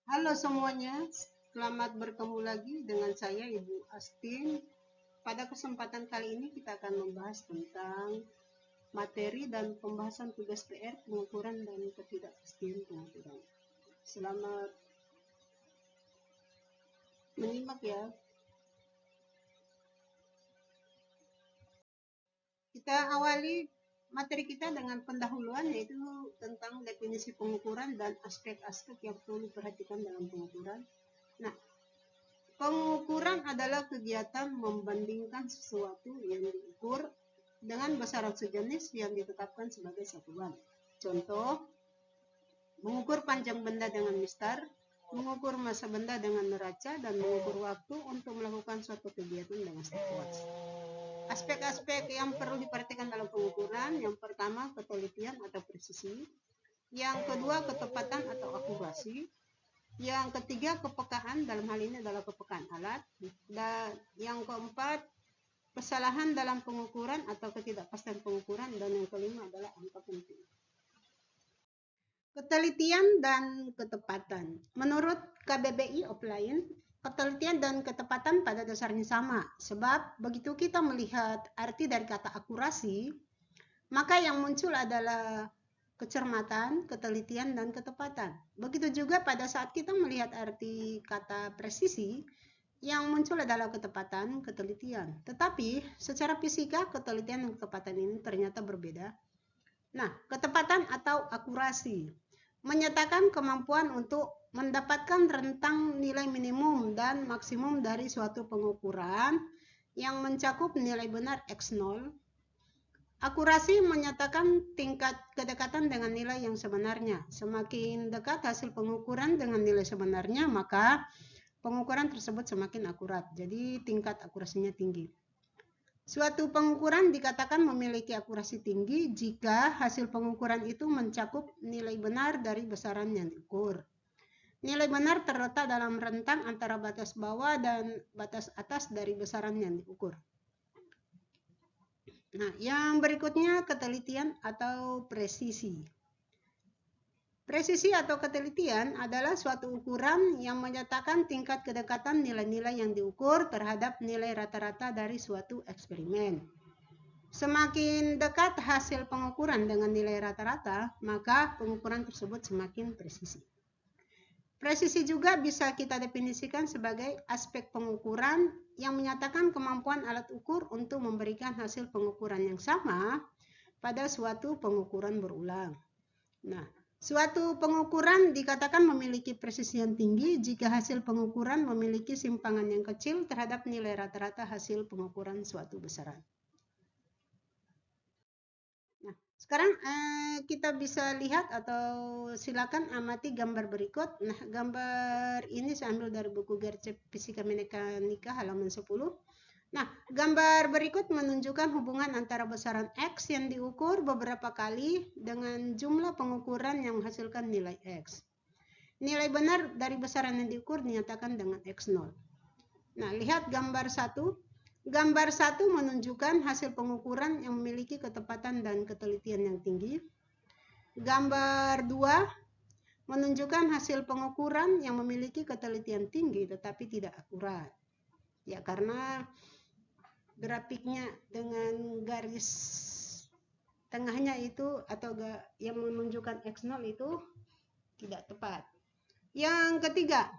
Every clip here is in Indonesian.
Halo semuanya, selamat bertemu lagi dengan saya Ibu Astin. Pada kesempatan kali ini kita akan membahas tentang materi dan pembahasan tugas PR, pengukuran dan ketidakpastian pengukuran. Selamat menyimak ya. Kita awali materi kita dengan pendahuluan, yaitu tentang definisi pengukuran dan aspek-aspek yang perlu diperhatikan dalam pengukuran. Nah, pengukuran adalah kegiatan membandingkan sesuatu yang diukur dengan besaran sejenis yang ditetapkan sebagai satuan. Contoh, mengukur panjang benda dengan mistar, mengukur massa benda dengan neraca, dan mengukur waktu untuk melakukan suatu kegiatan dengan stopwatch. Aspek-aspek yang perlu diperhatikan dalam pengukuran, yang pertama ketelitian atau presisi, yang kedua ketepatan atau akurasi, yang ketiga kepekaan, dalam hal ini adalah kepekaan alat, dan yang keempat kesalahan dalam pengukuran atau ketidakpastian pengukuran, dan yang kelima adalah angka penting. Ketelitian dan ketepatan. Menurut KBBI offline, ketelitian dan ketepatan pada dasarnya sama, sebab begitu kita melihat arti dari kata akurasi, maka yang muncul adalah kecermatan, ketelitian, dan ketepatan. Begitu juga pada saat kita melihat arti kata presisi, yang muncul adalah ketepatan, ketelitian. Tetapi secara fisika, ketelitian dan ketepatan ini ternyata berbeda. Nah, ketepatan atau akurasi menyatakan kemampuan untuk mendapatkan rentang nilai minimum dan maksimum dari suatu pengukuran yang mencakup nilai benar X0. Akurasi menyatakan tingkat kedekatan dengan nilai yang sebenarnya. Semakin dekat hasil pengukuran dengan nilai sebenarnya, maka pengukuran tersebut semakin akurat. Jadi tingkat akurasinya tinggi. Suatu pengukuran dikatakan memiliki akurasi tinggi jika hasil pengukuran itu mencakup nilai benar dari besaran yang diukur. Nilai benar terletak dalam rentang antara batas bawah dan batas atas dari besaran yang diukur. Nah, yang berikutnya ketelitian atau presisi. Presisi atau ketelitian adalah suatu ukuran yang menyatakan tingkat kedekatan nilai-nilai yang diukur terhadap nilai rata-rata dari suatu eksperimen. Semakin dekat hasil pengukuran dengan nilai rata-rata, maka pengukuran tersebut semakin presisi. Presisi juga bisa kita definisikan sebagai aspek pengukuran yang menyatakan kemampuan alat ukur untuk memberikan hasil pengukuran yang sama pada suatu pengukuran berulang. Nah, suatu pengukuran dikatakan memiliki presisi yang tinggi jika hasil pengukuran memiliki simpangan yang kecil terhadap nilai rata-rata hasil pengukuran suatu besaran. Nah, sekarang kita bisa lihat atau silakan amati gambar berikut. Nah, gambar ini saya ambil dari buku Gercep Fisika Mekanika halaman 10. Nah, gambar berikut menunjukkan hubungan antara besaran X yang diukur beberapa kali dengan jumlah pengukuran yang menghasilkan nilai X. Nilai benar dari besaran yang diukur dinyatakan dengan X0. Nah, lihat gambar 1. Gambar 1 menunjukkan hasil pengukuran yang memiliki ketepatan dan ketelitian yang tinggi. Gambar 2 menunjukkan hasil pengukuran yang memiliki ketelitian tinggi tetapi tidak akurat. Ya, karena grafiknya dengan garis tengahnya itu atau yang menunjukkan X0 itu tidak tepat. Yang ketiga,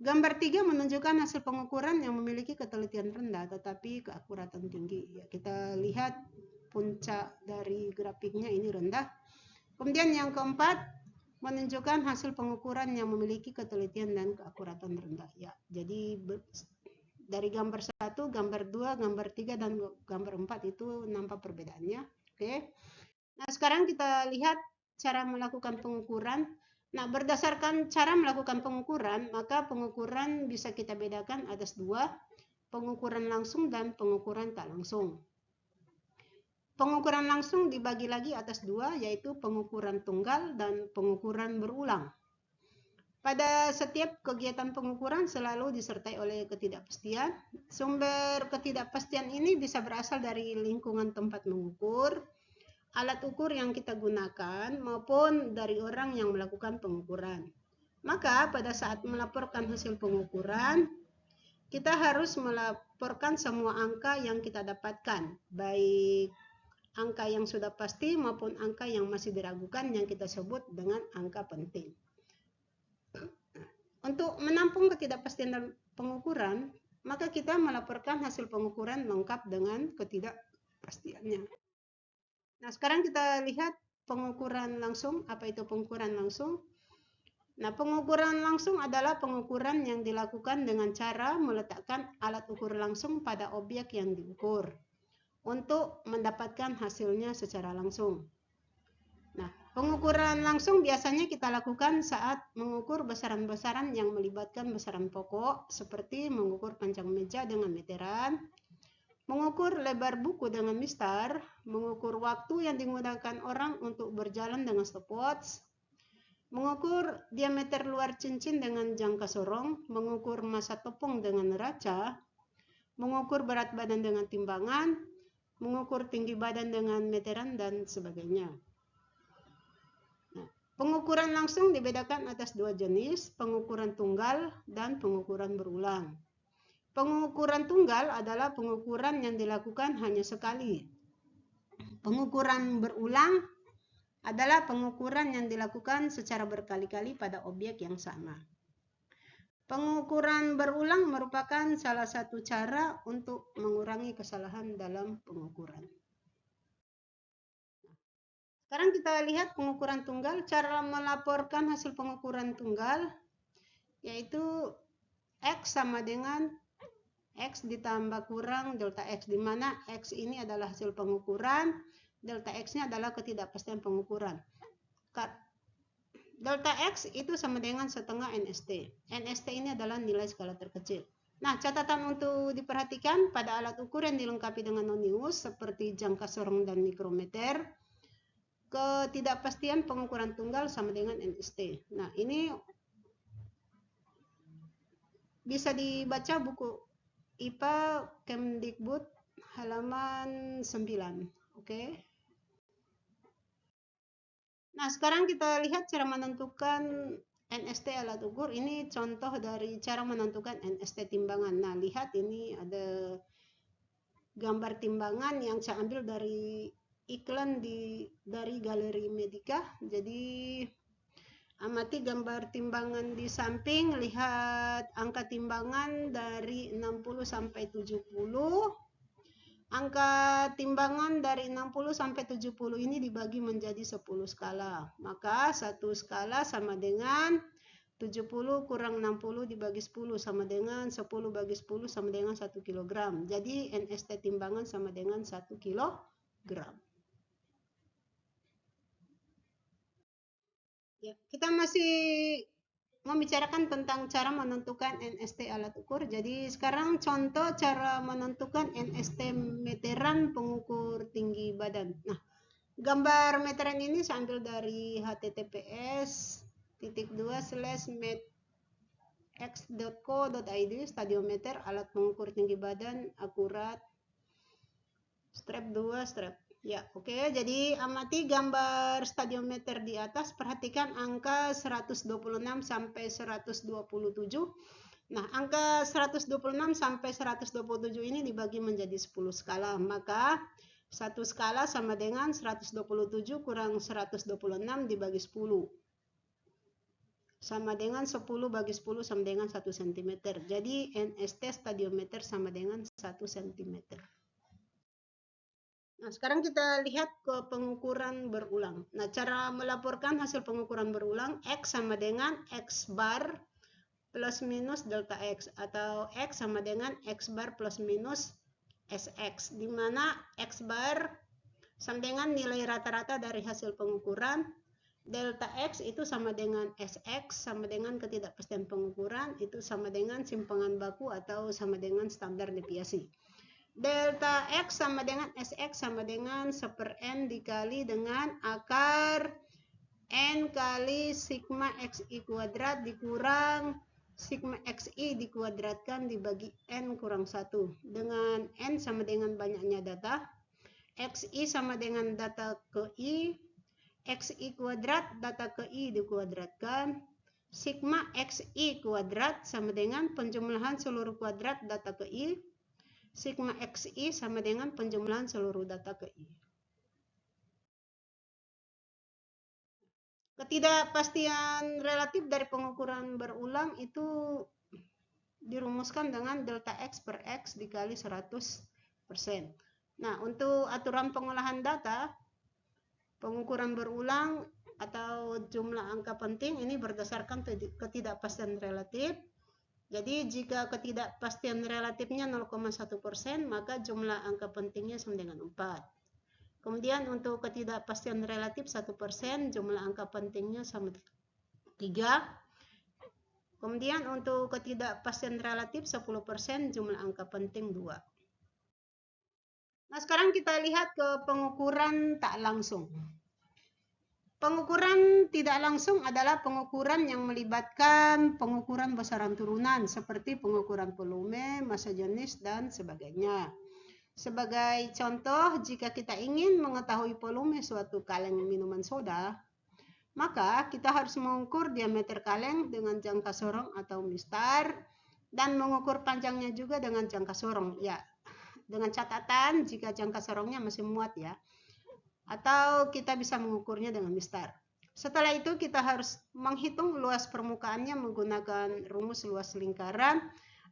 gambar 3 menunjukkan hasil pengukuran yang memiliki ketelitian rendah tetapi keakuratan tinggi. Ya, kita lihat puncak dari grafiknya ini rendah. Kemudian yang keempat menunjukkan hasil pengukuran yang memiliki ketelitian dan keakuratan rendah. Ya, jadi dari gambar 1, gambar 2, gambar 3 dan gambar 4 itu nampak perbedaannya. Oke. Nah, sekarang kita lihat cara melakukan pengukuran. Nah, berdasarkan cara melakukan pengukuran, maka pengukuran bisa kita bedakan atas 2, pengukuran langsung dan pengukuran tak langsung. Pengukuran langsung dibagi lagi atas 2, yaitu pengukuran tunggal dan pengukuran berulang. Pada setiap kegiatan pengukuran selalu disertai oleh ketidakpastian. Sumber ketidakpastian ini bisa berasal dari lingkungan tempat mengukur, alat ukur yang kita gunakan, maupun dari orang yang melakukan pengukuran. Maka pada saat melaporkan hasil pengukuran, kita harus melaporkan semua angka yang kita dapatkan, baik angka yang sudah pasti maupun angka yang masih diragukan yang kita sebut dengan angka penting. Untuk menampung ketidakpastian pengukuran, maka kita melaporkan hasil pengukuran lengkap dengan ketidakpastiannya. Nah, sekarang kita lihat pengukuran langsung. Apa itu pengukuran langsung? Nah, pengukuran langsung adalah pengukuran yang dilakukan dengan cara meletakkan alat ukur langsung pada objek yang diukur untuk mendapatkan hasilnya secara langsung. Nah, pengukuran langsung biasanya kita lakukan saat mengukur besaran-besaran yang melibatkan besaran pokok, seperti mengukur panjang meja dengan meteran, mengukur lebar buku dengan mistar, mengukur waktu yang digunakan orang untuk berjalan dengan stopwatch, mengukur diameter luar cincin dengan jangka sorong, mengukur massa tepung dengan neraca, mengukur berat badan dengan timbangan, mengukur tinggi badan dengan meteran, dan sebagainya. Nah, pengukuran langsung dibedakan atas dua jenis, pengukuran tunggal dan pengukuran berulang. Pengukuran tunggal adalah pengukuran yang dilakukan hanya sekali. Pengukuran berulang adalah pengukuran yang dilakukan secara berkali-kali pada objek yang sama. Pengukuran berulang merupakan salah satu cara untuk mengurangi kesalahan dalam pengukuran. Sekarang kita lihat pengukuran tunggal. Cara melaporkan hasil pengukuran tunggal yaitu X sama dengan X ditambah kurang delta X, di mana X ini adalah hasil pengukuran, delta X-nya adalah ketidakpastian pengukuran. Delta X itu sama dengan setengah NST. NST ini adalah nilai skala terkecil. Nah, catatan untuk diperhatikan pada alat ukur yang dilengkapi dengan nonius seperti jangka sorong dan mikrometer, ketidakpastian pengukuran tunggal sama dengan NST. Nah, ini bisa dibaca buku IPA Kemdikbud halaman 9. Oke. Nah, sekarang kita lihat cara menentukan NST alat ukur. Ini contoh dari cara menentukan NST timbangan. Nah, lihat ini ada gambar timbangan yang saya ambil dari iklan dari Galeri Medica. Jadi amati gambar timbangan di samping, lihat angka timbangan dari 60 sampai 70. Angka timbangan dari 60 sampai 70 ini dibagi menjadi 10 skala. Maka satu skala sama dengan 70 kurang 60 dibagi 10 sama dengan 10 bagi 10 sama dengan 1 kg. Jadi NST timbangan sama dengan 1 kg. Ya, kita masih membicarakan tentang cara menentukan NST alat ukur. Jadi sekarang contoh cara menentukan NST meteran pengukur tinggi badan. Nah, gambar meteran ini saya ambil dari https://medx.co.id, stadiometer alat pengukur tinggi badan akurat strap 2 strap. Ya, oke. Jadi amati gambar stadiometer di atas, perhatikan angka 126 sampai 127. Nah, angka 126 sampai 127 ini dibagi menjadi 10 skala. Maka satu skala sama dengan 127 kurang 126 dibagi 10. Sama dengan 10 bagi 10 sama dengan 1 cm. Jadi NST stadiometer sama dengan 1 cm. Nah, sekarang kita lihat ke pengukuran berulang. Nah, cara melaporkan hasil pengukuran berulang, X sama dengan X bar plus minus delta X, atau X sama dengan X bar plus minus SX, di mana X bar sama dengan nilai rata-rata dari hasil pengukuran, delta X itu sama dengan SX, sama dengan ketidakpastian pengukuran, itu sama dengan simpangan baku atau sama dengan standar deviasi. Delta X sama dengan SX sama dengan 1/N dikali dengan akar N kali sigma XI kuadrat dikurang sigma XI dikuadratkan dibagi N kurang 1. Dengan N sama dengan banyaknya data, XI sama dengan data ke I, XI kuadrat data ke I dikuadratkan, sigma XI kuadrat sama dengan penjumlahan seluruh kuadrat data ke I. Sigma XI sama dengan penjumlahan seluruh data ke I. Ketidakpastian relatif dari pengukuran berulang itu dirumuskan dengan delta X per X dikali 100%. Nah, untuk aturan pengolahan data, pengukuran berulang atau jumlah angka penting ini berdasarkan ketidakpastian relatif. Jadi jika ketidakpastian relatifnya 0,1%, maka jumlah angka pentingnya sama dengan 4. Kemudian untuk ketidakpastian relatif 1%, jumlah angka pentingnya sama 3. Kemudian untuk ketidakpastian relatif 10%, jumlah angka penting 2. Nah, sekarang kita lihat ke pengukuran tak langsung. Pengukuran tidak langsung adalah pengukuran yang melibatkan pengukuran besaran turunan seperti pengukuran volume, massa jenis, dan sebagainya. Sebagai contoh, jika kita ingin mengetahui volume suatu kaleng minuman soda, maka kita harus mengukur diameter kaleng dengan jangka sorong atau mistar dan mengukur panjangnya juga dengan jangka sorong. Ya, dengan catatan jika jangka sorongnya masih muat ya. Atau kita bisa mengukurnya dengan mistar. Setelah itu kita harus menghitung luas permukaannya menggunakan rumus luas lingkaran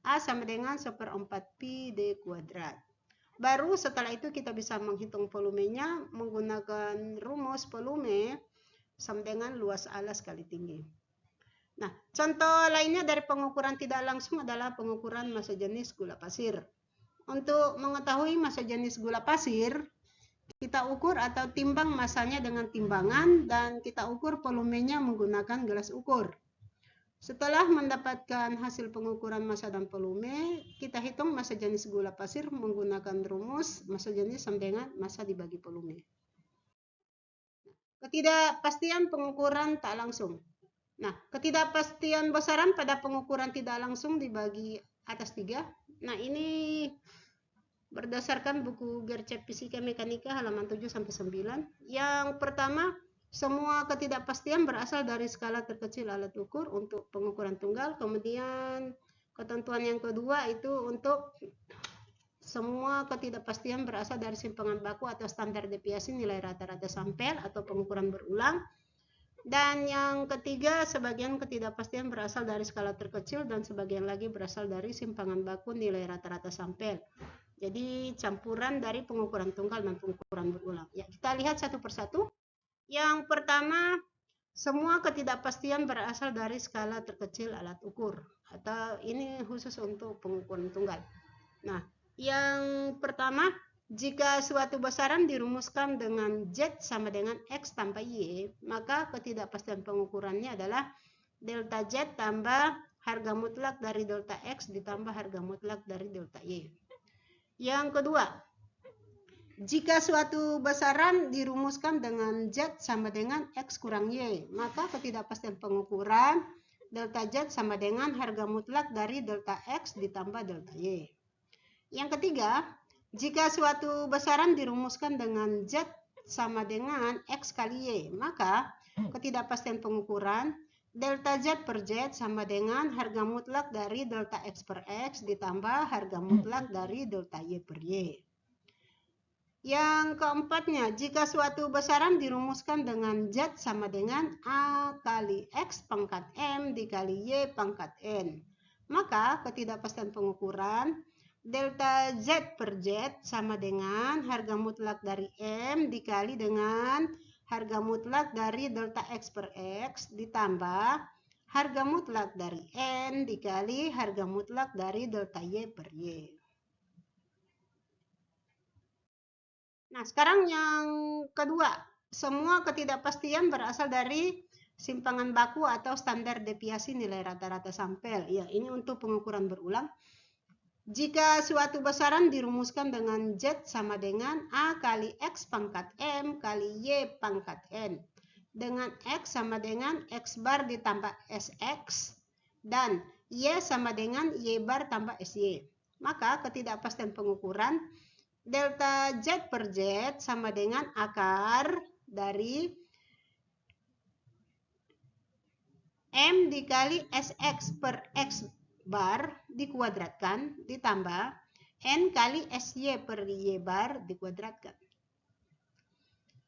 A sama dengan 1/4 pi d kuadrat. Baru setelah itu kita bisa menghitung volumenya menggunakan rumus volume sama dengan luas alas kali tinggi. Nah, contoh lainnya dari pengukuran tidak langsung adalah pengukuran massa jenis gula pasir. Untuk mengetahui massa jenis gula pasir, kita ukur atau timbang masanya dengan timbangan dan kita ukur volumenya menggunakan gelas ukur. Setelah mendapatkan hasil pengukuran massa dan volume, kita hitung massa jenis gula pasir menggunakan rumus massa jenis sama dengan massa dibagi volume. Ketidakpastian pengukuran tak langsung. Nah, ketidakpastian besaran pada pengukuran tidak langsung dibagi atas 3. Nah, ini berdasarkan buku Gercep Fisika Mekanika halaman 7-9. Yang pertama, semua ketidakpastian berasal dari skala terkecil alat ukur untuk pengukuran tunggal. Kemudian ketentuan yang kedua itu untuk semua ketidakpastian berasal dari simpangan baku atau standar deviasi nilai rata-rata sampel atau pengukuran berulang. Dan yang ketiga, sebagian ketidakpastian berasal dari skala terkecil dan sebagian lagi berasal dari simpangan baku nilai rata-rata sampel. Jadi campuran dari pengukuran tunggal dan pengukuran berulang. Ya, kita lihat satu persatu. Yang pertama, semua ketidakpastian berasal dari skala terkecil alat ukur. Atau ini khusus untuk pengukuran tunggal. Nah, yang pertama, jika suatu besaran dirumuskan dengan Z sama dengan X tambah Y, maka ketidakpastian pengukurannya adalah delta Z tambah harga mutlak dari delta X ditambah harga mutlak dari delta Y. Yang kedua, jika suatu besaran dirumuskan dengan Z sama dengan X kurang Y, maka ketidakpastian pengukuran delta Z sama dengan harga mutlak dari delta X ditambah delta Y. Yang ketiga, jika suatu besaran dirumuskan dengan Z sama dengan X kali Y, maka ketidakpastian pengukuran delta Z per Z sama dengan harga mutlak dari delta X per X ditambah harga mutlak dari delta Y per Y. Yang keempatnya, jika suatu besaran dirumuskan dengan Z sama dengan A kali X pangkat M dikali Y pangkat N, maka ketidakpastian pengukuran delta Z per Z sama dengan harga mutlak dari M dikali dengan harga mutlak dari delta X per X ditambah harga mutlak dari N dikali harga mutlak dari delta Y per Y. Nah, sekarang yang kedua, semua ketidakpastian berasal dari simpangan baku atau standar deviasi nilai rata-rata sampel. Ya, ini untuk pengukuran berulang. Jika suatu besaran dirumuskan dengan Z sama dengan A kali X pangkat M kali Y pangkat N, dengan X sama dengan X bar ditambah SX, dan Y sama dengan Y bar tambah SY, maka ketidakpastian pengukuran delta Z per Z sama dengan akar dari M dikali Sx per X bar dikuadratkan ditambah N kali Sy per Y bar dikuadratkan.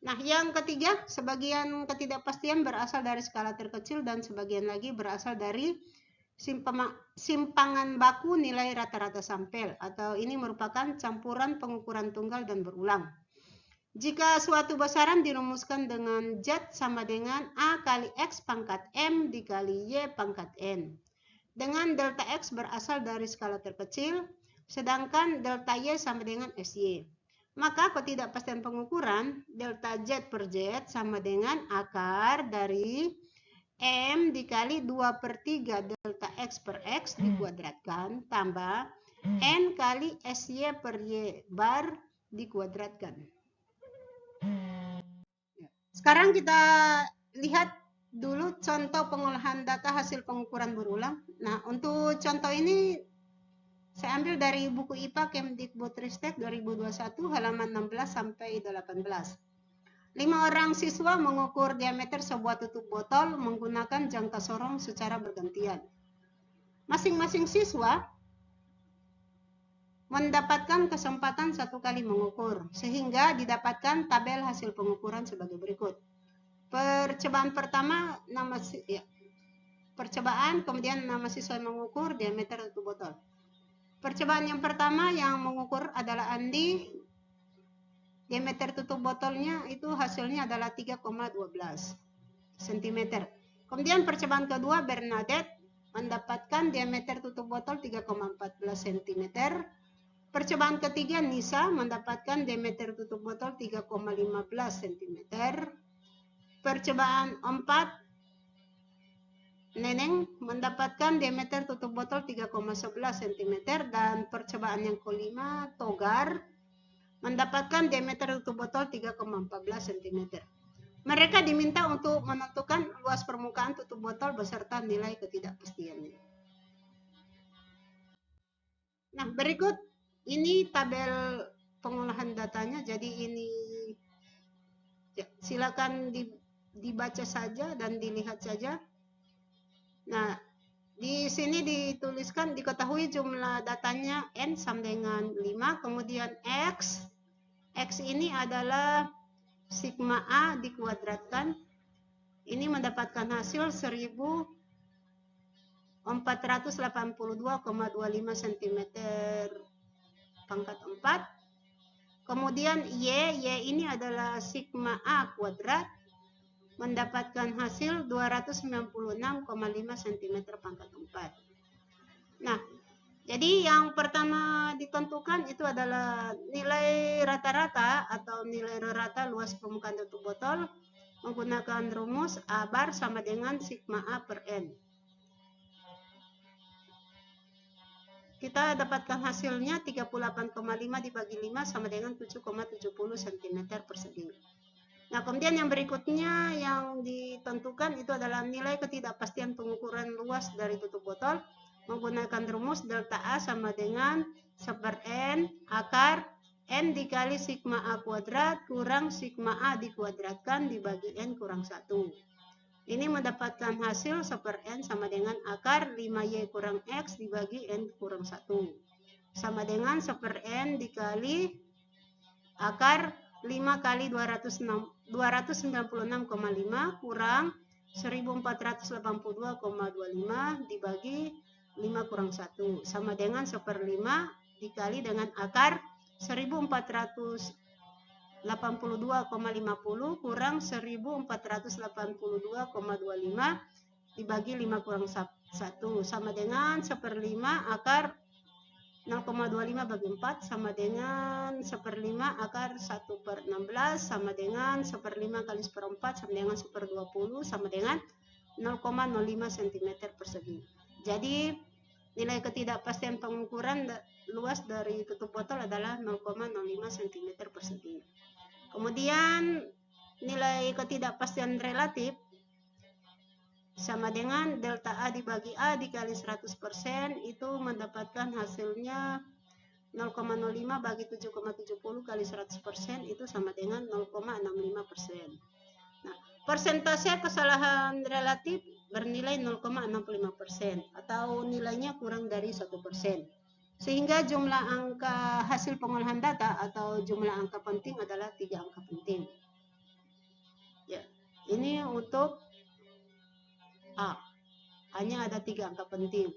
Nah, yang ketiga, sebagian ketidakpastian berasal dari skala terkecil dan sebagian lagi berasal dari simpangan baku nilai rata-rata sampel, atau ini merupakan campuran pengukuran tunggal dan berulang. Jika suatu besaran dirumuskan dengan Z sama dengan A kali X pangkat M dikali Y pangkat N, dengan delta X berasal dari skala terkecil, sedangkan delta Y sama dengan Sy. Maka ketidakpastian pengukuran delta Z per Z sama dengan akar dari M dikali 2/3 delta X per X dikuadratkan tambah N kali Sy per Y bar dikuadratkan. Sekarang kita lihat dulu contoh pengolahan data hasil pengukuran berulang. Nah, untuk contoh ini saya ambil dari buku IPA Kemdikbudristek 2021 halaman 16 sampai 18. 5 orang siswa mengukur diameter sebuah tutup botol menggunakan jangka sorong secara bergantian. Masing-masing siswa mendapatkan kesempatan 1 kali mengukur, sehingga didapatkan tabel hasil pengukuran sebagai berikut. Percobaan pertama, kemudian nama siswa yang mengukur diameter tutup botol. Percobaan yang pertama yang mengukur adalah Andi. Diameter tutup botolnya itu hasilnya adalah 3,12 cm. Kemudian percobaan kedua Bernadette mendapatkan diameter tutup botol 3,14 cm. Percobaan ketiga Nisa mendapatkan diameter tutup botol 3,15 cm. Percobaan 4 Neneng mendapatkan diameter tutup botol 3,11 cm dan percobaan yang kelima Togar mendapatkan diameter tutup botol 3,14 cm. Mereka diminta untuk menentukan luas permukaan tutup botol beserta nilai ketidakpastiannya. Nah, berikut ini tabel pengolahan datanya. Jadi ini ya, silakan dibaca saja dan dilihat saja. Nah, di sini dituliskan diketahui jumlah datanya N sama dengan 5, kemudian X ini adalah sigma A dikuadratkan. Ini mendapatkan hasil 1482,25 cm pangkat 4. Kemudian Y ini adalah sigma A kuadrat, mendapatkan hasil 296,5 cm pangkat 4. Nah, jadi yang pertama ditentukan itu adalah nilai rata-rata atau nilai rata luas permukaan tutup botol menggunakan rumus A bar sama dengan sigma A per N. Kita dapatkan hasilnya 38,5 dibagi 5 sama dengan 7,70 cm persegi. Nah, kemudian yang berikutnya yang ditentukan itu adalah nilai ketidakpastian pengukuran luas dari tutup botol menggunakan rumus delta A sama dengan 1/N akar N dikali sigma A kuadrat kurang sigma A dikuadratkan dibagi N kurang 1. Ini mendapatkan hasil 1/N sama dengan akar 5Y kurang X dibagi N kurang 1. Sama dengan 1/N dikali akar 5 kali 296,5 kurang 1482,25 dibagi 5 kurang 1 sama dengan 1/5 dikali dengan akar 1482,50 kurang 1482,25 dibagi 5 kurang 1 sama dengan 1/5 akar 0,25 bagi 4 sama dengan 1/5 akar 1/16 sama dengan 1/5 kali 1/4 sama dengan 1/20 sama dengan 0,05 cm persegi. Jadi nilai ketidakpastian pengukuran luas dari tutup botol adalah 0,05 cm persegi. Kemudian nilai ketidakpastian relatif sama dengan delta A dibagi A dikali 100% itu mendapatkan hasilnya 0,05 bagi 7,70 kali 100% itu sama dengan 0,65%. Nah, persentase kesalahan relatif bernilai 0,65% atau nilainya kurang dari 1%. Sehingga jumlah angka hasil pengolahan data atau jumlah angka penting adalah 3 angka penting. Ya, ini untuk A. Hanya ada 3 angka penting.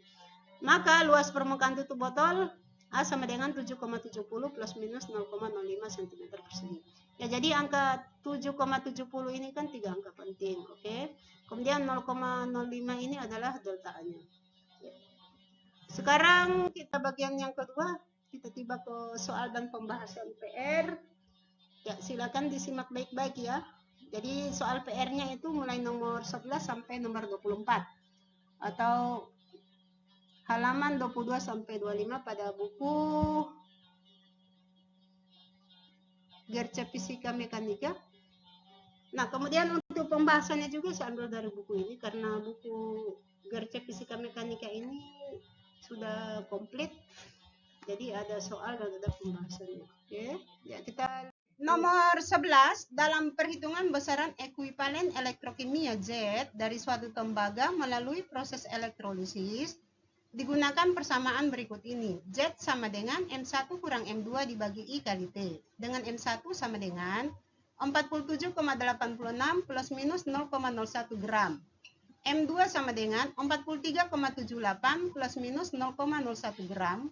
Maka luas permukaan tutup botol A sama dengan 7,70 plus minus 0,05 cm persegi. Ya, jadi angka 7,70 ini kan 3 angka penting, oke? Kemudian 0,05 ini adalah delta-nya. Sekarang kita bagian yang kedua, kita tiba ke soal dan pembahasan PR. Ya, silakan disimak baik-baik ya. Jadi soal PR-nya itu mulai nomor 11 sampai nomor 24 atau halaman 22 sampai 25 pada buku Gercep Fisika Mekanika. Nah, kemudian untuk pembahasannya juga saya ambil dari buku ini karena buku Gercep Fisika Mekanika ini sudah komplit. Jadi ada soal dan ada pembahasannya. Oke, ya kita nomor 11 dalam perhitungan besaran ekuivalen elektrokimia Z dari suatu tembaga melalui proses elektrolisis digunakan persamaan berikut ini. Z sama dengan M1 kurang M2 dibagi I kali T. Dengan M1 sama dengan 47,86 plus minus 0,01 gram. M2 sama dengan 43,78 plus minus 0,01 gram.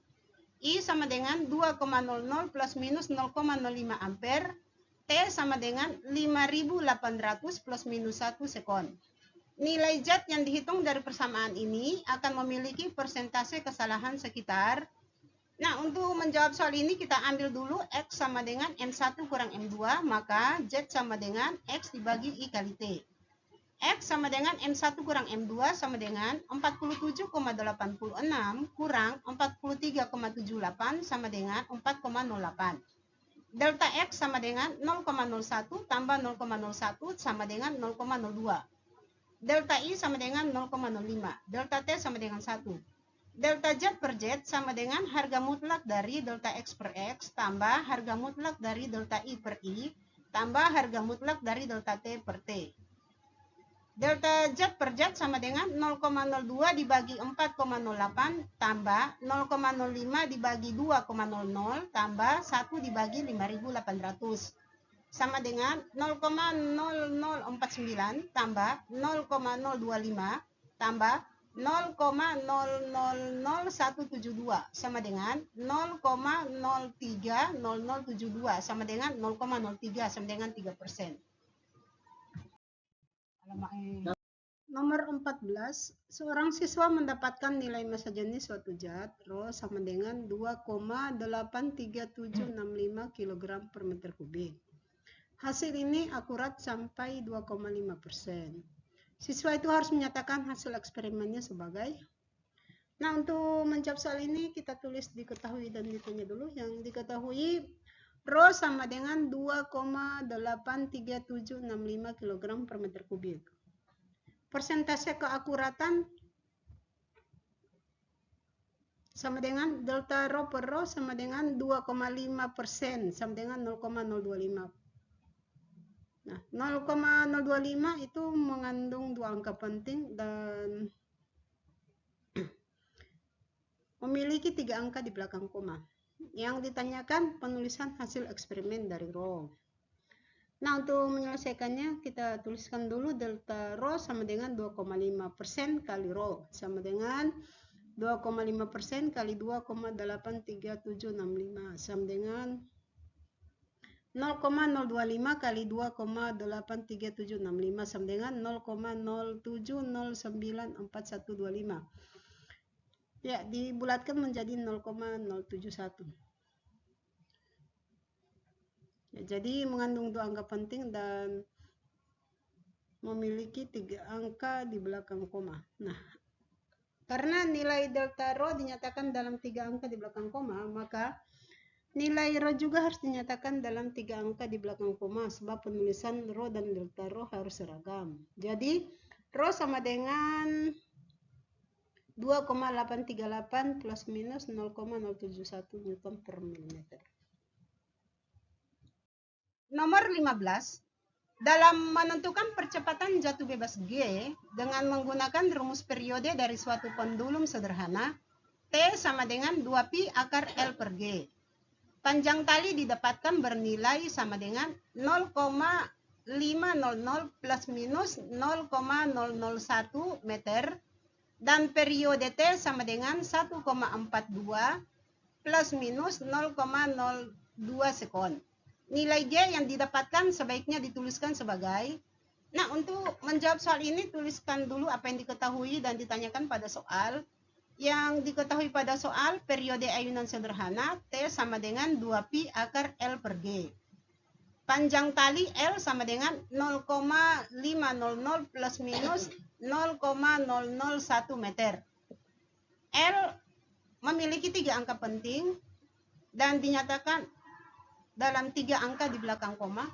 I sama dengan 2,00 plus minus 0,05 ampere. T sama dengan 5.800 plus minus 1 sekon. Nilai Z yang dihitung dari persamaan ini akan memiliki persentase kesalahan sekitar. Nah, untuk menjawab soal ini kita ambil dulu X sama dengan M1 kurang M2, maka Z sama dengan X dibagi I kali T. X sama dengan M1 kurang M2 sama dengan 47,86 kurang 43,78 sama dengan 4,08. Delta X sama dengan 0,01 tambah 0,01 sama dengan 0,02. Delta I sama dengan 0,05. Delta T sama dengan 1. Delta Z per Z sama dengan harga mutlak dari delta X per X tambah harga mutlak dari delta I per I tambah harga mutlak dari delta T per T. Delta Z per Z sama dengan 0,02 dibagi 4,08 tambah 0,05 dibagi 2,00 tambah 1 dibagi 5.800 sama dengan 0,0049 tambah 0,025 tambah 0,000172 sama dengan 0,030072 sama dengan 0,03 sama dengan 3%. Nomor 14, seorang siswa mendapatkan nilai massa jenis suatu zat Rho sama dengan 2,83765 kg per meter kubik. Hasil ini akurat sampai 2,5%. Siswa itu harus menyatakan hasil eksperimennya sebagai. Nah, untuk menjawab soal ini kita tulis diketahui dan ditanya dulu. Yang diketahui Rho sama dengan 2,83765 kg per meter kubik. Persentase keakuratan sama dengan delta Rho per Rho sama dengan 2,5% sama dengan 0,025. Nah, 0,025 itu mengandung dua angka penting dan memiliki 3 angka di belakang koma. Yang ditanyakan penulisan hasil eksperimen dari Rho. Nah, untuk menyelesaikannya kita tuliskan dulu delta Rho sama dengan 2,5% kali Rho sama dengan 2,5% kali 2,83765 sama dengan 0,025 kali 2,83765 sama dengan 0,070941125. Ya, dibulatkan menjadi 0,071. Ya, jadi mengandung dua angka penting dan memiliki 3 angka di belakang koma. Nah, karena nilai delta Rho dinyatakan dalam 3 angka di belakang koma, maka nilai Rho juga harus dinyatakan dalam 3 angka di belakang koma, sebab penulisan Rho dan delta Rho harus seragam. Jadi, Rho sama dengan 2,838 plus minus 0,071 Newton per milimeter. Nomor 15, Dalam menentukan percepatan jatuh bebas G dengan menggunakan rumus periode dari suatu pendulum sederhana, T sama dengan 2pi akar L per G. Panjang tali didapatkan bernilai sama dengan 0,500 plus minus 0,001 meter dan periode T sama dengan 1,42 plus minus 0,02 sekon. Nilai G yang didapatkan sebaiknya dituliskan sebagai, nah untuk menjawab soal ini tuliskan dulu apa yang diketahui dan ditanyakan pada soal. Yang diketahui pada soal, periode ayunan sederhana T sama dengan 2pi akar L per G. Panjang tali L sama dengan 0,500 plus minus 0,001 meter. L memiliki 3 angka penting dan dinyatakan dalam 3 angka di belakang koma.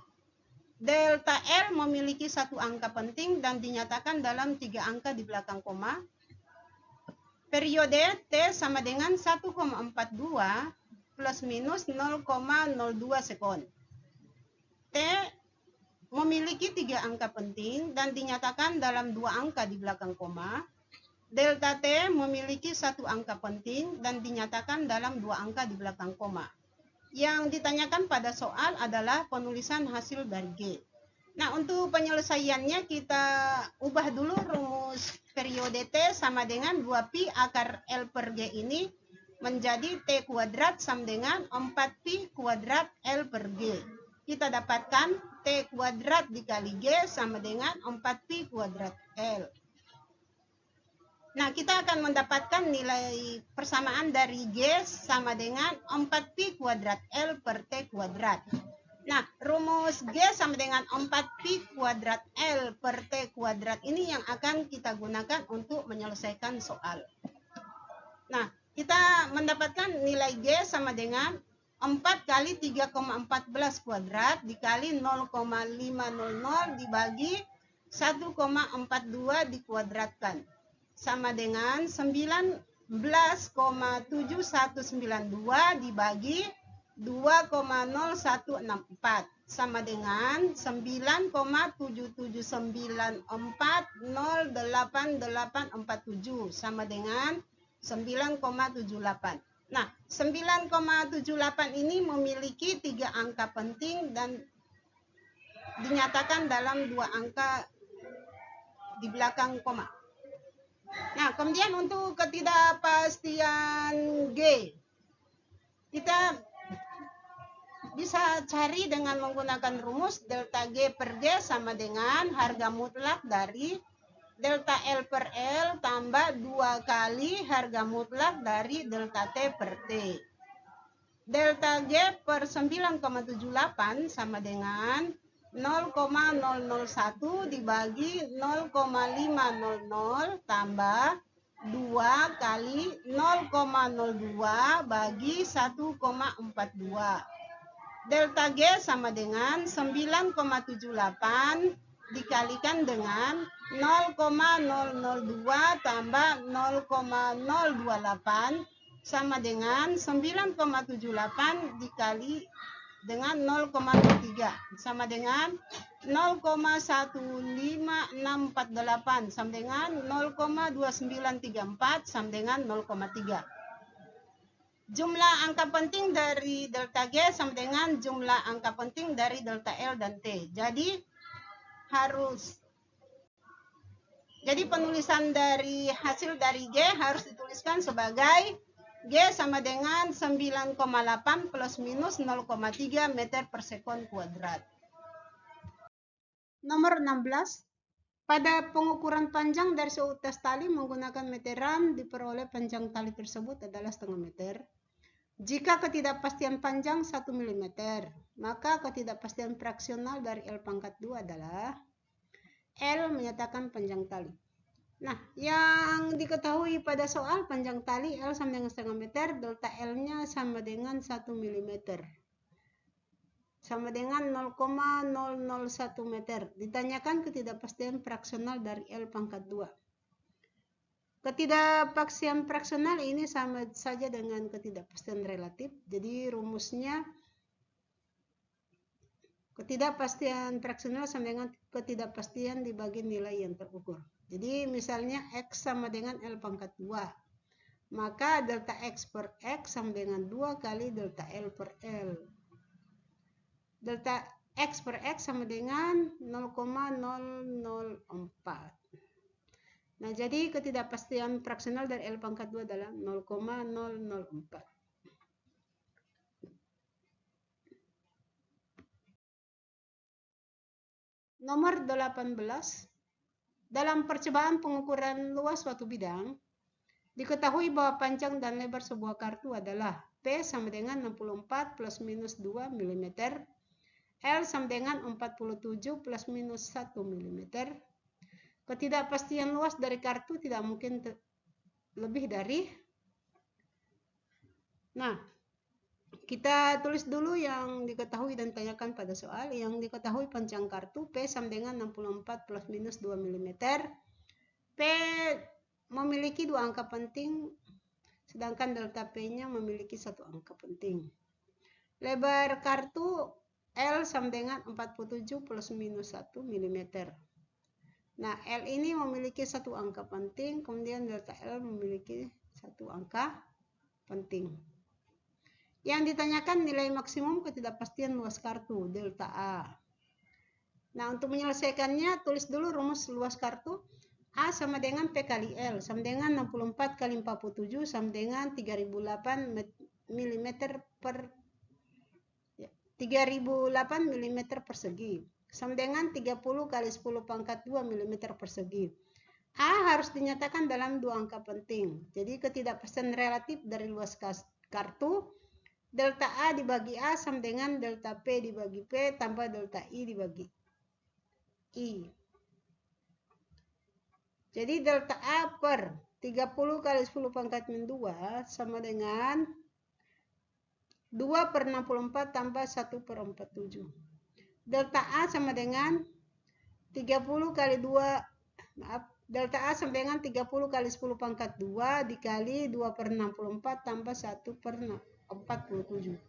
Delta L memiliki 1 angka penting dan dinyatakan dalam 3 angka di belakang koma. Periode T sama dengan 1,42 plus minus 0,02 sekon. T memiliki 3 angka penting dan dinyatakan dalam 2 angka di belakang koma. Delta T memiliki 1 angka penting dan dinyatakan dalam 2 angka di belakang koma. Yang ditanyakan pada soal adalah penulisan hasil dari G. Nah, untuk penyelesaiannya kita ubah dulu rumus periode T sama dengan 2pi akar L per G ini menjadi T kuadrat sama dengan 4pi kuadrat L per G. Kita dapatkan T kuadrat dikali G sama dengan 4pi kuadrat L. Nah, kita akan mendapatkan nilai persamaan dari G sama dengan 4pi kuadrat L per T kuadrat. Nah, rumus G sama dengan 4pi kuadrat L per T kuadrat ini yang akan kita gunakan untuk menyelesaikan soal. Nah, kita mendapatkan nilai G sama dengan 4 kali 3,14 kuadrat dikali 0,500 dibagi 1,42 dikuadratkan. Sama dengan 19,7192 dibagi 2,0164 sama dengan 9,7794088847 sama dengan 9,78. Nah, 9,78 ini memiliki 3 angka penting dan dinyatakan dalam 2 angka di belakang koma. Nah, kemudian untuk ketidakpastian G, kita bisa cari dengan menggunakan rumus delta G per G sama dengan harga mutlak dari delta L per L tambah 2 kali harga mutlak dari delta T per T. Delta G per 9,78 sama dengan 0,001 dibagi 0,500 tambah 2 kali 0,02 bagi 1,42. Delta G sama dengan 9,78 dikalikan dengan 0,002 tambah 0,028 sama dengan 9,78 dikali dengan 0,3 sama dengan 0,15648 sama dengan 0,2934 sama dengan 0,3. Jumlah angka penting dari delta G sama dengan jumlah angka penting dari delta L dan T. Jadi penulisan dari hasil dari G harus dituliskan sebagai G sama dengan 9,8 plus minus 0,3 meter per sekon kuadrat. Nomor 16. Pada pengukuran panjang dari seutas tali menggunakan meteran diperoleh panjang tali tersebut adalah setengah meter. Jika ketidakpastian panjang 1 mm, maka ketidakpastian fraksional dari L pangkat 2 adalah L menyatakan panjang tali. Nah, yang diketahui pada soal panjang tali L sama dengan setengah meter, delta L-nya sama dengan 1 mm. Sama dengan 0,001 meter. Ditanyakan ketidakpastian fraksional dari L pangkat 2. Ketidakpastian fraksional ini sama saja dengan ketidakpastian relatif. Jadi rumusnya Ketidakpastian fraksional sama dengan ketidakpastian dibagi nilai yang terukur. Jadi misalnya X sama dengan L pangkat 2. Maka delta X per X sama dengan 2 kali delta L per L. Delta X per X sama dengan 0,004. Nah, jadi ketidakpastian fraksional dari L pangkat 2 adalah 0,004. Nomor 18. Dalam percobaan pengukuran luas suatu bidang, diketahui bahwa panjang dan lebar sebuah kartu adalah P sama dengan 64 plus minus 2 mm, L sama dengan 47 plus minus 1 mm. Ketidakpastian luas dari kartu tidak mungkin lebih dari. Nah, kita tulis dulu yang diketahui dan tanyakan pada soal. Yang diketahui panjang kartu P sama dengan 64 plus minus 2 mm. P memiliki 2 angka penting, sedangkan delta P-nya memiliki 1 angka penting. Lebar kartu L sama dengan 47 plus minus 1 mm. Nah, L ini memiliki 1 angka penting, kemudian delta L memiliki 1 angka penting. Yang ditanyakan nilai maksimum ketidakpastian luas kartu, delta A. Nah, untuk menyelesaikannya, tulis dulu rumus luas kartu. A sama dengan P kali L, sama dengan 64 kali 47, sama dengan 3008 mm per 3008 mm persegi, sama dengan 30 kali 10 pangkat 2 mm persegi. A harus dinyatakan dalam 2 angka penting. Jadi ketidakpastian relatif dari luas kartu, delta A dibagi A sama dengan delta P dibagi P tambah delta I dibagi I. Jadi delta A per 30 kali 10 pangkat 2 sama dengan 2 per 64 tambah 1 per 47. Delta A sama dengan 30 kali 2, delta A sama dengan 30 kali 10 pangkat 2 dikali 2 per 64 tambah 1 per 47.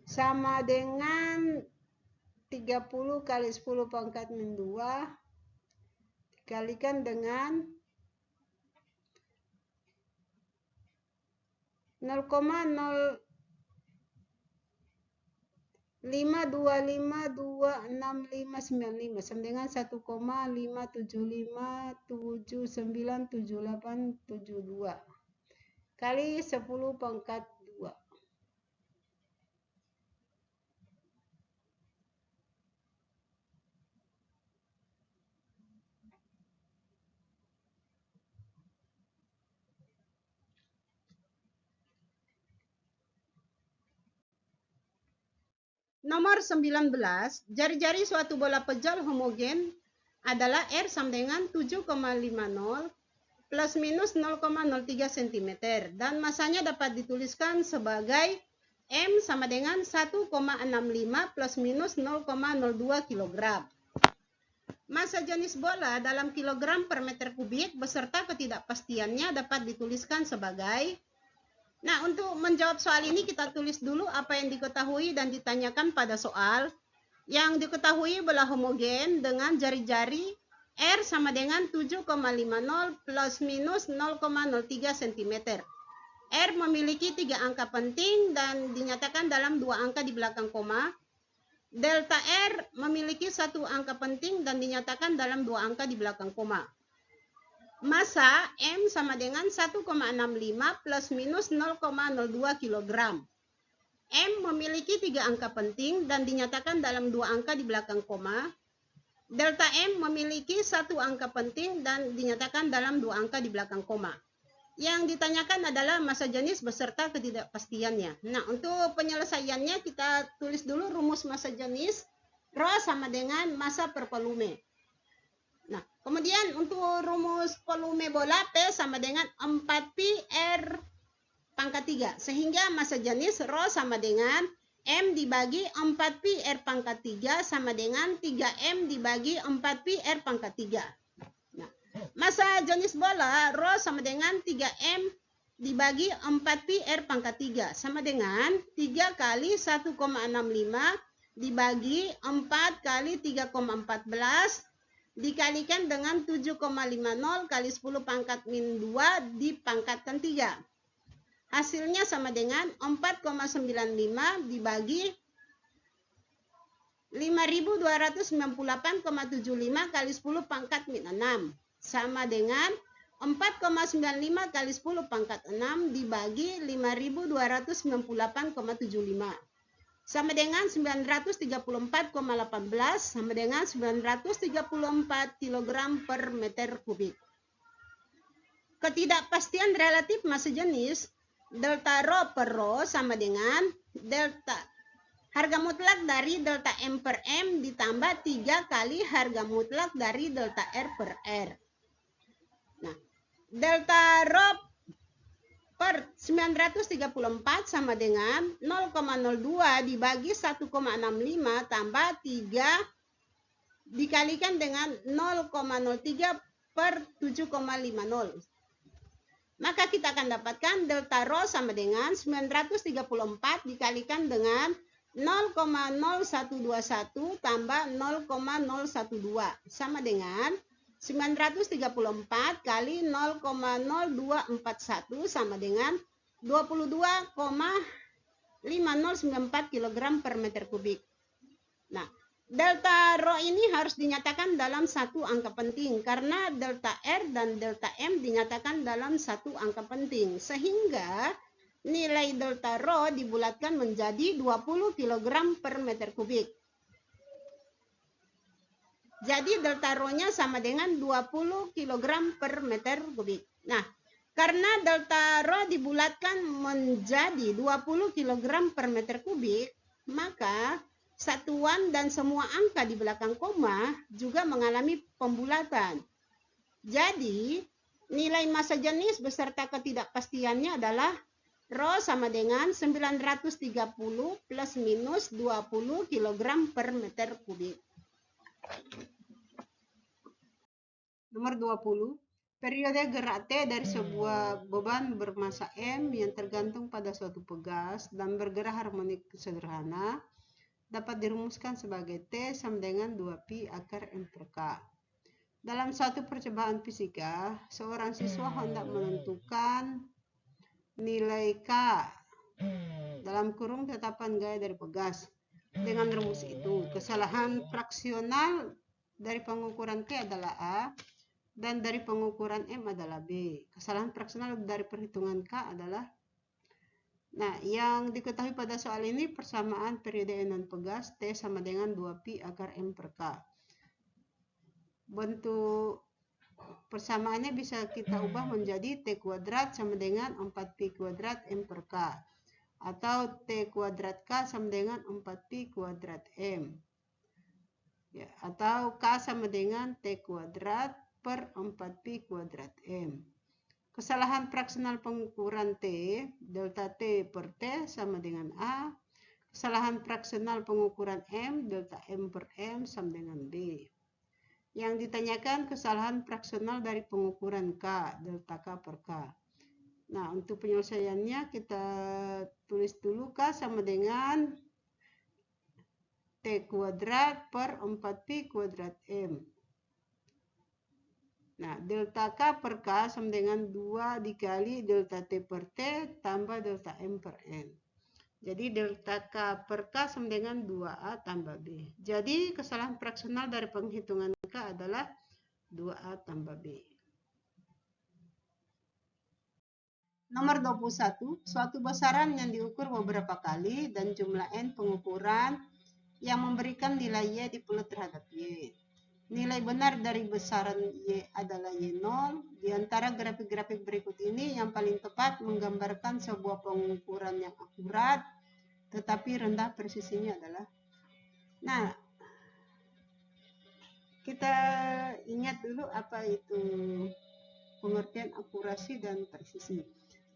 Sama dengan 30 kali 10 pangkat 2 dikalikan dengan 0,05252655 sama dengan 1,575797872 kali 10 pangkat 2. Nomor 19, jari-jari suatu bola pejol homogen adalah R sama dengan 7,50 plus minus 0,03 cm dan masanya dapat dituliskan sebagai M sama dengan 1,65 plus minus 0,02 kg. Massa jenis bola dalam kilogram per meter kubik beserta ketidakpastiannya dapat dituliskan sebagai. Nah, untuk menjawab soal ini kita tulis dulu apa yang diketahui dan ditanyakan pada soal. Yang diketahui bola homogen dengan jari-jari R sama dengan 7,50 plus minus 0,03 cm. R memiliki 3 angka penting dan dinyatakan dalam 2 angka di belakang koma. Delta R memiliki 1 angka penting dan dinyatakan dalam 2 angka di belakang koma. Massa M sama dengan 1,65 plus minus 0,02 kg. M memiliki 3 angka penting dan dinyatakan dalam 2 angka di belakang koma. Delta M memiliki 1 angka penting dan dinyatakan dalam 2 angka di belakang koma. Yang ditanyakan adalah massa jenis beserta ketidakpastiannya. Nah, untuk penyelesaiannya kita tulis dulu rumus massa jenis. Rho sama dengan massa per volume. Nah, kemudian untuk rumus volume bola P sama dengan 4pi R pangkat 3. Sehingga massa jenis Rho sama dengan M dibagi 4pi R pangkat 3 sama dengan 3M dibagi 4pi R pangkat 3. Nah, massa jenis bola Rho sama dengan 3M dibagi 4pi R pangkat 3 sama dengan 3 kali 1,65 dibagi 4 kali 3,14 dikalikan dengan 7,50 kali 10 pangkat min 2 dipangkatkan 3. Hasilnya sama dengan 4,95 dibagi 5.298,75 kali 10 pangkat min 6. Sama dengan 4,95 kali 10 pangkat 6 dibagi 5.298,75. Sama dengan 934,18 sama dengan 934 kg per meter kubik. Ketidakpastian relatif massa jenis delta rho per rho sama dengan delta harga mutlak dari delta M per M ditambah 3 kali harga mutlak dari delta R per R. Nah, delta rho per 934 sama dengan 0,02 dibagi 1,65 tambah 3 dikalikan dengan 0,03 per 7,50. Maka kita akan dapatkan delta rho sama dengan 934 dikalikan dengan 0,0121 tambah 0,012 sama dengan 934 kali 0,0241 sama dengan 22,5094 kg per meter kubik. Nah, delta rho ini harus dinyatakan dalam satu angka penting karena delta R dan delta M dinyatakan dalam satu angka penting sehingga nilai delta rho dibulatkan menjadi 20 kg per meter kubik. Jadi delta rho-nya sama dengan 20 kg per meter kubik. Nah, karena delta rho dibulatkan menjadi 20 kg per meter kubik, maka satuan dan semua angka di belakang koma juga mengalami pembulatan. Jadi, nilai massa jenis beserta ketidakpastiannya adalah rho sama dengan 930 plus minus 20 kg per meter kubik. Nomor 20. Periode gerak T dari sebuah beban bermassa M yang tergantung pada suatu pegas dan bergerak harmonik sederhana dapat dirumuskan sebagai T sama dengan 2pi akar M per K. Dalam suatu percobaan fisika, seorang siswa hendak menentukan nilai K dalam kurung tetapan gaya dari pegas. Dengan rumus itu, kesalahan fraksional dari pengukuran T adalah A dan dari pengukuran M adalah B. Kesalahan fraksional dari perhitungan K adalah, nah, yang diketahui pada soal ini persamaan periode non pegas T sama dengan 2pi akar M per K. Bentuk persamaannya bisa kita ubah menjadi T kuadrat sama dengan 4pi kuadrat M per K. Atau T kuadrat K sama dengan 4pi kuadrat M. Ya, atau K sama dengan T kuadrat per 4pi kuadrat M. Kesalahan fraksional pengukuran T, delta T per T sama dengan A. Kesalahan fraksional pengukuran M, delta M per M sama dengan B. Yang ditanyakan kesalahan fraksional dari pengukuran K, delta K per K. Nah, untuk penyelesaiannya kita tulis dulu K sama dengan T kuadrat per 4pi kuadrat M. Nah, delta K per K sama dengan 2 dikali delta T per T tambah delta M per M. Jadi delta K per K sama dengan 2A tambah B. Jadi kesalahan fraksional dari penghitungan K adalah 2A tambah B. Nomor 21, suatu besaran yang diukur beberapa kali dan jumlah N pengukuran yang memberikan nilai Y dipulut terhadap Y. Nilai benar dari besaran Y adalah Y0. Di antara grafik-grafik berikut ini yang paling tepat menggambarkan sebuah pengukuran yang akurat tetapi rendah presisinya adalah. Nah, kita ingat dulu apa itu pengertian akurasi dan presisi.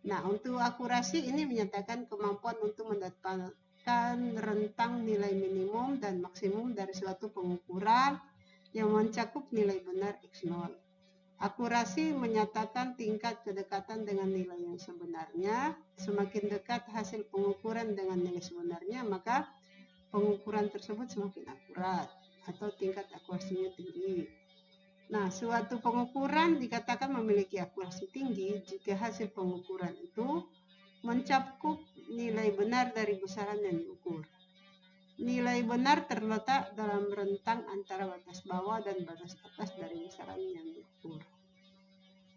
Nah, untuk akurasi ini menyatakan kemampuan untuk mendapatkan rentang nilai minimum dan maksimum dari suatu pengukuran yang mencakup nilai benar X0. Akurasi menyatakan tingkat kedekatan dengan nilai yang sebenarnya. Semakin dekat hasil pengukuran dengan nilai sebenarnya, maka pengukuran tersebut semakin akurat atau tingkat akurasinya tinggi. Nah, suatu pengukuran dikatakan memiliki akurasi tinggi jika hasil pengukuran itu mencakup nilai benar dari besaran yang diukur. Nilai benar terletak dalam rentang antara batas bawah dan batas atas dari besaran yang diukur.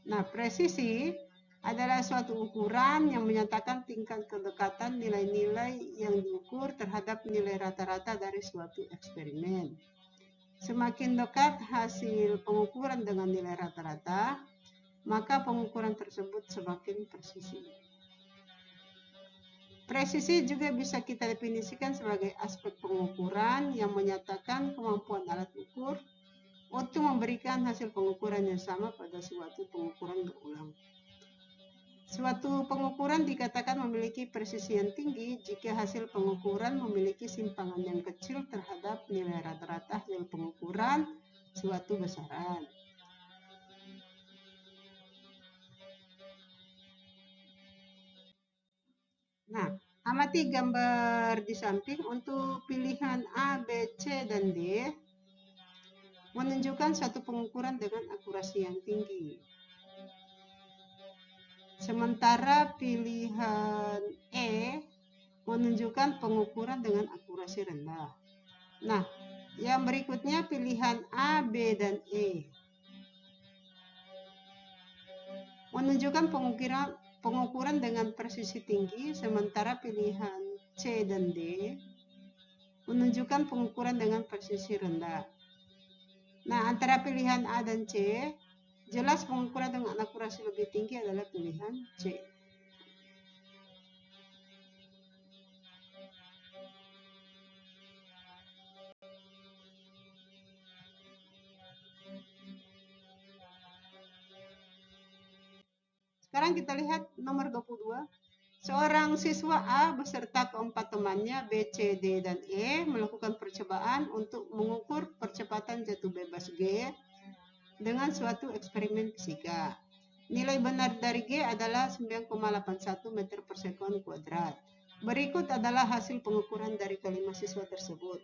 Nah, presisi adalah suatu ukuran yang menyatakan tingkat kedekatan nilai-nilai yang diukur terhadap nilai rata-rata dari suatu eksperimen. Semakin dekat hasil pengukuran dengan nilai rata-rata, maka pengukuran tersebut semakin presisi. Presisi juga bisa kita definisikan sebagai aspek pengukuran yang menyatakan kemampuan alat ukur untuk memberikan hasil pengukuran yang sama pada suatu pengukuran berulang. Suatu pengukuran dikatakan memiliki presisi yang tinggi jika hasil pengukuran memiliki simpangan yang kecil terhadap nilai rata-rata hasil pengukuran suatu besaran. Nah, amati gambar di samping. Untuk pilihan A, B, C, dan D menunjukkan satu pengukuran dengan akurasi yang tinggi. Sementara pilihan E menunjukkan pengukuran dengan akurasi rendah. Nah, yang berikutnya pilihan A, B, dan E menunjukkan pengukuran dengan presisi tinggi, sementara pilihan C dan D menunjukkan pengukuran dengan presisi rendah. Nah, antara pilihan A dan C, jelas pengukuran dengan akurasi lebih tinggi adalah pilihan C. Sekarang kita lihat nomor 22. Seorang siswa A beserta keempat temannya B, C, D, dan E melakukan percobaan untuk mengukur percepatan jatuh bebas G dengan suatu eksperimen fisika. Nilai benar dari G adalah 9,81 meter per sekon kuadrat. Berikut adalah hasil pengukuran dari kelima siswa tersebut.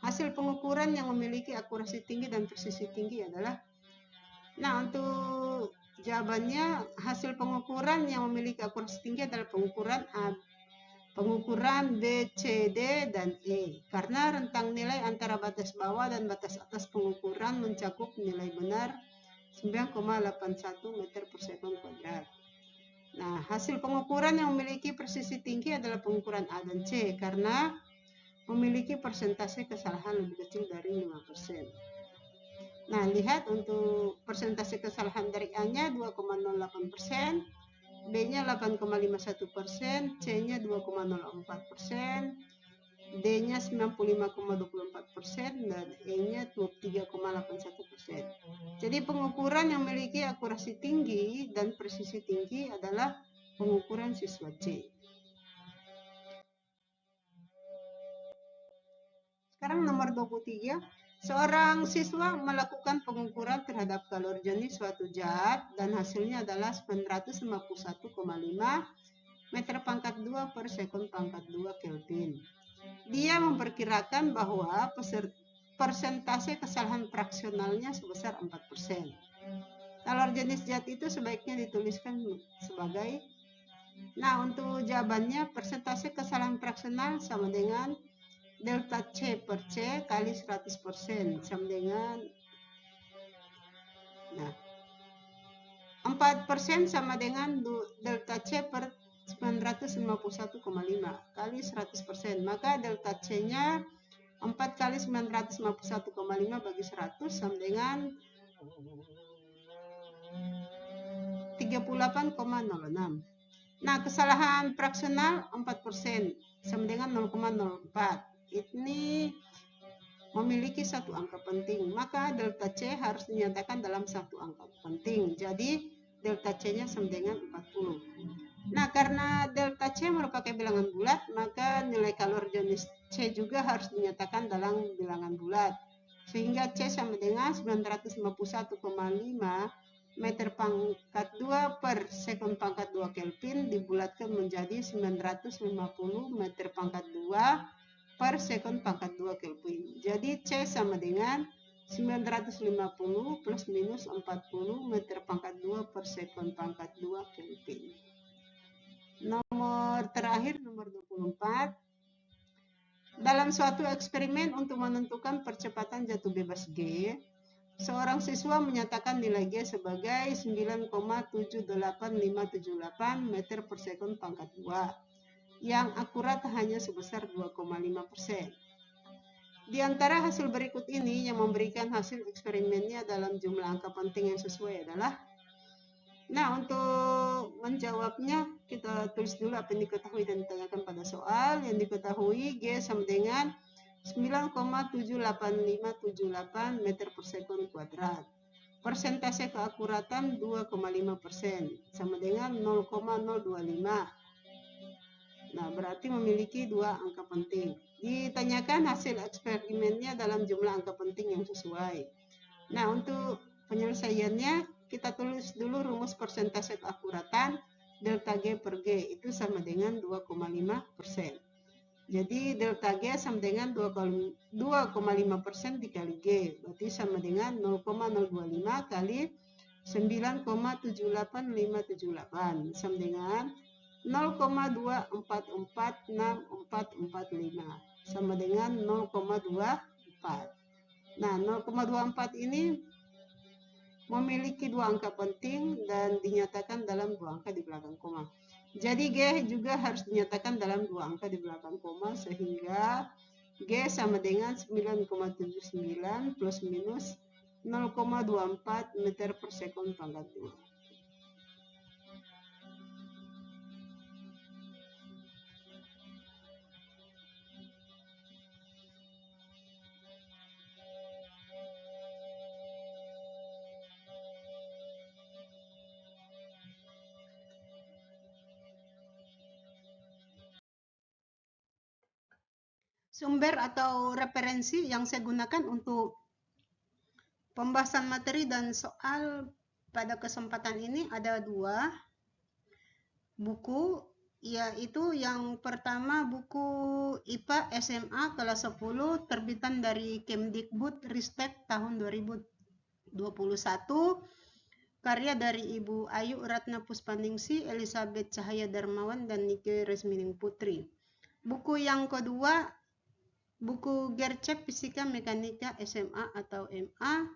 Hasil pengukuran yang memiliki akurasi tinggi dan presisi tinggi adalah, nah, untuk jawabannya hasil pengukuran yang memiliki akurasi tinggi adalah pengukuran A, pengukuran B, C, D, dan E. Karena rentang nilai antara batas bawah dan batas atas pengukuran mencakup nilai benar 9,81 meter per sekon kuadrat. Nah, hasil pengukuran yang memiliki presisi tinggi adalah pengukuran A dan C karena memiliki persentase kesalahan lebih kecil dari 5%. Nah, lihat untuk persentase kesalahan dari A-nya 2,08%, B-nya 8,51%, C-nya 2,04%, D-nya 95,24%, dan E-nya 3,81%. Jadi pengukuran yang memiliki akurasi tinggi dan presisi tinggi adalah pengukuran siswa C. Sekarang nomor 23. Seorang siswa melakukan pengukuran terhadap kalori jenis suatu zat dan hasilnya adalah 951,5 meter pangkat 2 per sekon pangkat 2 Kelvin. Dia memperkirakan bahwa persentase kesalahan fraksionalnya sebesar 4%. Kalori jenis zat itu sebaiknya dituliskan sebagai, nah, untuk jawabannya persentase kesalahan fraksional sama dengan delta C per C kali 100% sama dengan, nah, 4% sama dengan delta C per 951,5 kali 100%. Maka delta C-nya 4 kali 951,5 bagi 100 sama dengan 38,06. Nah, kesalahan fraksional 4% sama dengan 0,04. Ini memiliki satu angka penting, maka delta C harus dinyatakan dalam satu angka penting. Jadi delta C-nya sama dengan 40. Nah, karena delta C merupakan bilangan bulat, maka nilai kalori jenis C juga harus dinyatakan dalam bilangan bulat. Sehingga C sama dengan 951,5 meter pangkat 2 per sekon pangkat 2 Kelvin dibulatkan menjadi 950 meter pangkat 2 per sekon pangkat 2 Kelvin. Jadi C sama dengan 950 plus minus 40 meter pangkat 2 per sekon pangkat 2 Kelvin. Nomor terakhir, nomor 24. Dalam suatu eksperimen untuk menentukan percepatan jatuh bebas G, seorang siswa menyatakan nilai G sebagai 9,78578 meter per sekon pangkat 2, yang akurat hanya sebesar 2,5%. Di antara hasil berikut ini yang memberikan hasil eksperimennya dalam jumlah angka penting yang sesuai adalah. Nah, untuk menjawabnya kita tulis dulu apa yang diketahui dan ditanyakan pada soal. Yang diketahui G sama dengan 9,78578 meter per sekon kuadrat. Persentase keakuratan 2,5% sama dengan 0,025. Nah, berarti memiliki dua angka penting. Ditanyakan hasil eksperimennya dalam jumlah angka penting yang sesuai. Nah, untuk penyelesaiannya kita tulis dulu rumus persentase keakuratan delta G per G itu sama dengan 2,5%. Jadi delta G sama dengan 2,5% dikali G, berarti sama dengan 0,025 kali 9,78578 sama dengan 0,244645 sama dengan 0,24. Nah, 0,24 ini memiliki dua angka penting dan dinyatakan dalam dua angka di belakang koma. Jadi G juga harus dinyatakan dalam dua angka di belakang koma sehingga G sama dengan 9,79 plus minus 0,24 meter per sekon pangkat 2. Sumber atau referensi yang saya gunakan untuk pembahasan materi dan soal pada kesempatan ini ada dua buku, yaitu yang pertama buku IPA SMA kelas 10 terbitan dari Kemdikbud Ristek tahun 2021, karya dari Ibu Ayu Ratna Puspaningsi, Elizabeth Cahaya Darmawan, dan Nike Resmining Putri. Buku yang kedua buku Gercep Fisika Mekanika SMA atau MA,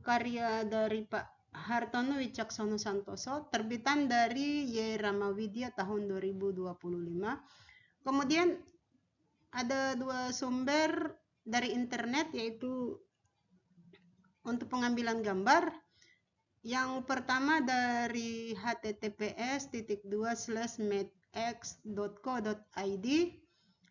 karya dari Pak Hartono Wicaksono Santoso, terbitan dari Y. Ramawidya tahun 2025. Kemudian ada dua sumber dari internet, yaitu untuk pengambilan gambar. Yang pertama dari https://medx.co.id,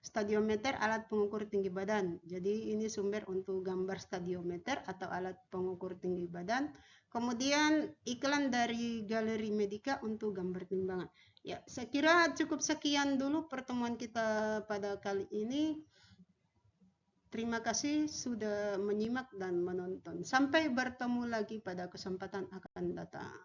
stadiometer alat pengukur tinggi badan. Jadi ini sumber untuk gambar stadiometer atau alat pengukur tinggi badan. Kemudian iklan dari Galeri Medika untuk gambar timbangan. Ya, saya kira cukup sekian dulu pertemuan kita pada kali ini. Terima kasih sudah menyimak dan menonton. Sampai bertemu lagi pada kesempatan akan datang.